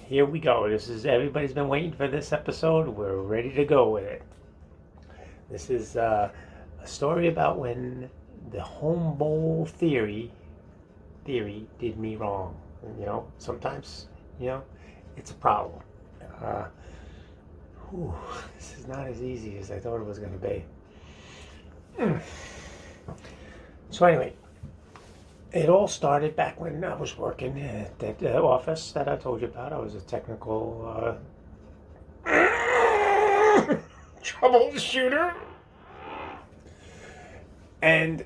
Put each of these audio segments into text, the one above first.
Here we go. Everybody's been waiting for this episode. We're ready to go with it. This is a story about when the home bowl theory did me wrong. Sometimes, you know, it's a problem. Uh, whew, this is not as easy as I thought it was going to be. So anyway, it all started back when I was working at that office that I told you about. I was a technical troubleshooter. And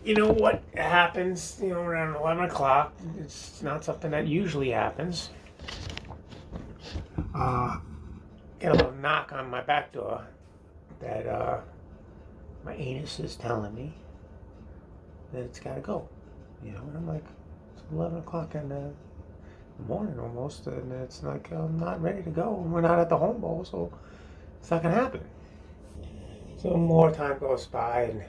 you know what happens, around 11 o'clock? It's not something that usually happens. Get a little knock on my back door that my anus is telling me that it's got to go. And I'm like, it's 11 o'clock in the morning almost, and it's like, I'm not ready to go. We're not at the home bowl, so it's not going to happen. So more time goes by, and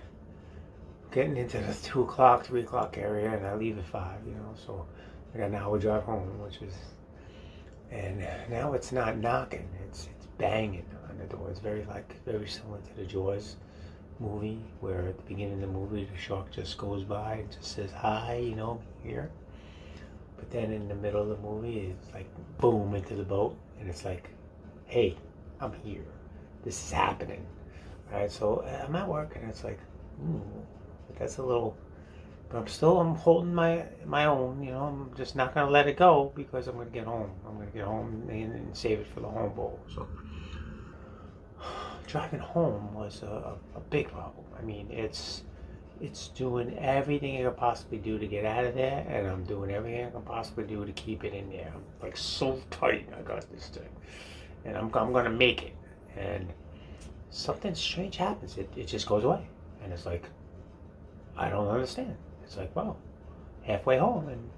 getting into the 2 o'clock, 3 o'clock area, and I leave at 5, so I got an hour drive home, and now it's not knocking, it's banging on the door. It's very similar to the Jaws movie, where at the beginning of the movie, the shark just goes by and just says, hi, here. But then in the middle of the movie, it's like, boom, into the boat, and it's like, hey, I'm here. This is happening, right? So I'm at work, and it's like, but that's a little, but I'm holding my own, I'm just not going to let it go because I'm going to get home. I'm going to get home and save it for the home bowl. So driving home was a big problem. I mean, it's doing everything I could possibly do to get out of there, and I'm doing everything I can possibly do to keep it in there. I'm like so tight. I got this thing, and I'm going to make it. And something strange happens. It just goes away, and it's like, I don't understand. It's like, well, halfway home, and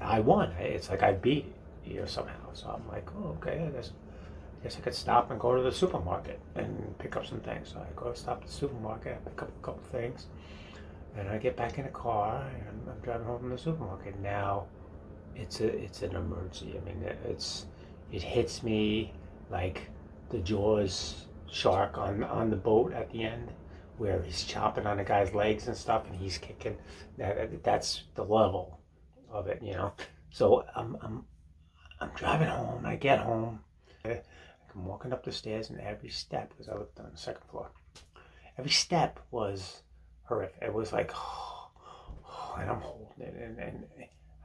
I won. It's like I beat it, somehow. So I'm like, oh, okay. I guess I could stop and go to the supermarket and pick up some things. So I go stop at the supermarket, I pick up a couple things, and I get back in the car, and I'm driving home from the supermarket. Now, it's an emergency. I mean, it hits me like the Jaws shark on the boat at the end, where he's chopping on the guy's legs and stuff, and he's kicking. That's the level of it. So I'm driving home. I get home. I'm walking up the stairs, and every step, because I lived on the second floor, every step was horrific. It was like, and I'm holding it, and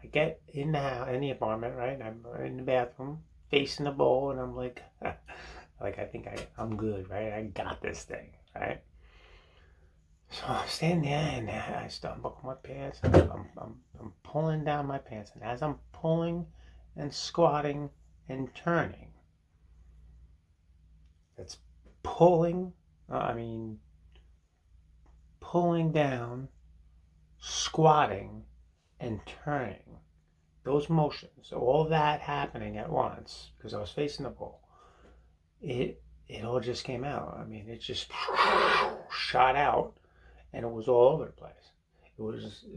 I get in the apartment, right? I'm in the bathroom, facing the bowl, and I'm like, like I think I'm good, right? I got this thing, right? So I'm standing there, and I start buckling my pants, and I'm pulling down my pants, and as I'm pulling and squatting and turning, it's pulling, pulling down, squatting, and turning. Those motions, all that happening at once, because I was facing the bowl, it all just came out. I mean, it just shot out, and it was all over the place. It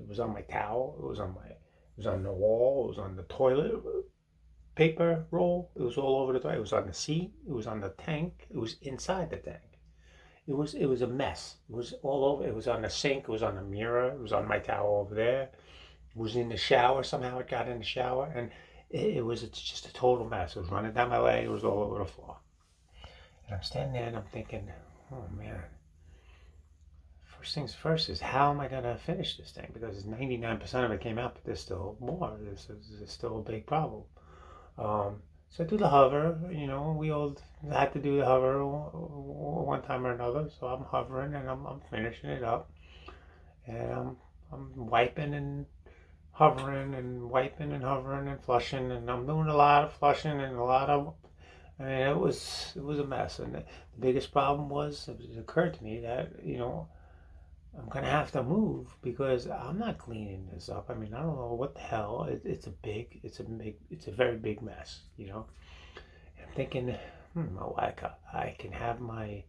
was on my towel. It was on the wall. It was on the toilet paper roll. It was all over the toilet. It was on the seat. It was on the tank. It was inside the tank. It was a mess. It was all over. It was on the sink. It was on the mirror. It was on my towel over there. It was in the shower. Somehow it got in the shower, and it's just a total mess. It was running down my leg. It was all over the floor. And I'm standing there, and I'm thinking, oh man, first things first is, how am I going to finish this thing? Because 99% of it came out, but there's still more. There's still a big problem. So I do the hover. We all had to do the hover one time or another. So I'm hovering, and I'm finishing it up, and I'm wiping and hovering and wiping and hovering and flushing, and I'm doing a lot of flushing and a lot of. I mean, it was a mess, and the biggest problem was, it occurred to me that I'm gonna have to move because I'm not cleaning this up. I mean, I don't know what the hell. It's a very big mess. And I'm thinking, oh, I can have my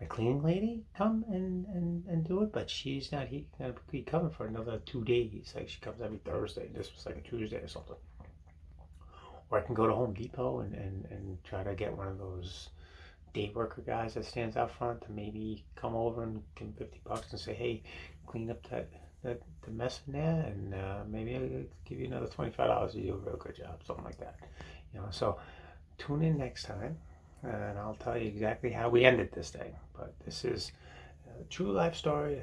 cleaning lady come and do it, but she's not gonna be coming for another 2 days. Like, she comes every Thursday. This was like a Tuesday or something. Or I can go to Home Depot and try to get one of those day worker guys that stands out front to maybe come over and give him $50 and say, hey, clean up that the mess in there, and maybe I'll give you another $25. You do a real good job, something like that. So tune in next time, and I'll tell you exactly how we ended this thing. But this is a true life story.